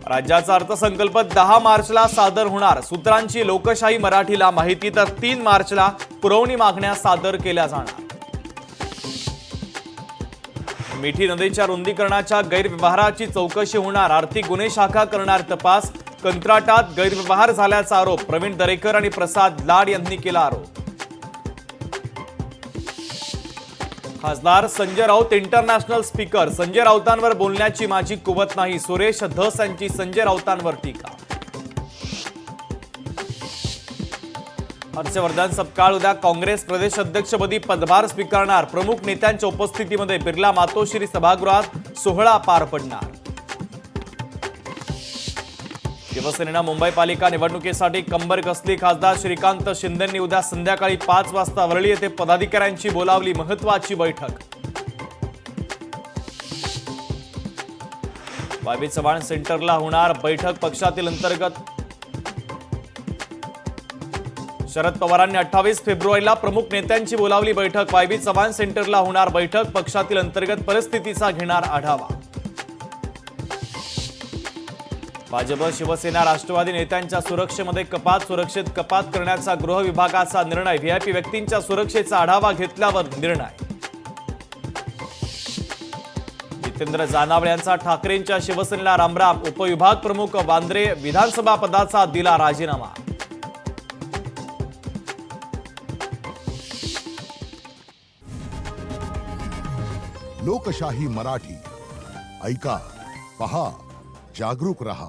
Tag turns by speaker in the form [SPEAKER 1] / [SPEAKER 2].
[SPEAKER 1] राज्याचा अर्थसंकल्प 10 मार्चला सादर होणार। सूत्रांची लोकशाही मराठीला माहिती तर 3 मार्चला पुरवणी मागण्या सादर केल्या जाणार। मिठी नदीच्या रुंदीकरणाच्या गैरव्यवहाराची चौकशी होणार। आर्थिक गुन्हे शाखा करणार तपास। कंत्राटात गैरव्यवहार झाल्याचा आरोप प्रवीण दरेकर आणि प्रसाद लाड यांनी केला आरोप। खासदार संजय राऊत इंटरनॅशनल स्पीकर। संजय राऊतांवर बोलण्याची माझी कुवत नाही। सुरेश धस यांची संजय राऊतांवर टीका। हर्षवर्धन सपकाळ उद्या काँग्रेस प्रदेश अध्यक्षपदी पदभार स्वीकारणार। प्रमुख नेत्यांच्या उपस्थितीमध्ये बिर्ला मातोश्री सभागृहात सोहळा पार पडणार। शिवसेनेनं मुंबई पालिका निवडणुकीसाठी कंबर कसली। खासदार श्रीकांत शिंदेंनी उद्या संध्याकाळी 5 वाजता वरळी येथे पदाधिकाऱ्यांची बोलावली महत्त्वाची बैठक। वायबी चव्हाण सेंटरला होणार बैठक। पक्षातील अंतर्गत शरद पवारांनी 28 फेब्रुवारीला प्रमुख नेत्यांची बोलावली बैठक। वायबी चव्हाण सेंटरला होणार बैठक। पक्षातील अंतर्गत परिस्थितीचा घेणार आढावा। भाजप शिवसेना राष्ट्रवादी नेत्यांच्या सुरक्षेमध्ये कपात। सुरक्षेत कपात करण्याचा गृह विभागाचा निर्णय। व्हीआयपी व्यक्तींच्या सुरक्षेचा आढावा घेतल्यावर निर्णय। जितेंद्र जानावळे यांचा ठाकरेंच्या शिवसेनेला रामराम। उपविभाग प्रमुख वांद्रे विधानसभा पदाचा दिला राजीनामा।
[SPEAKER 2] लोकशाही मराठी ऐका, पहा, जागरूक रहा।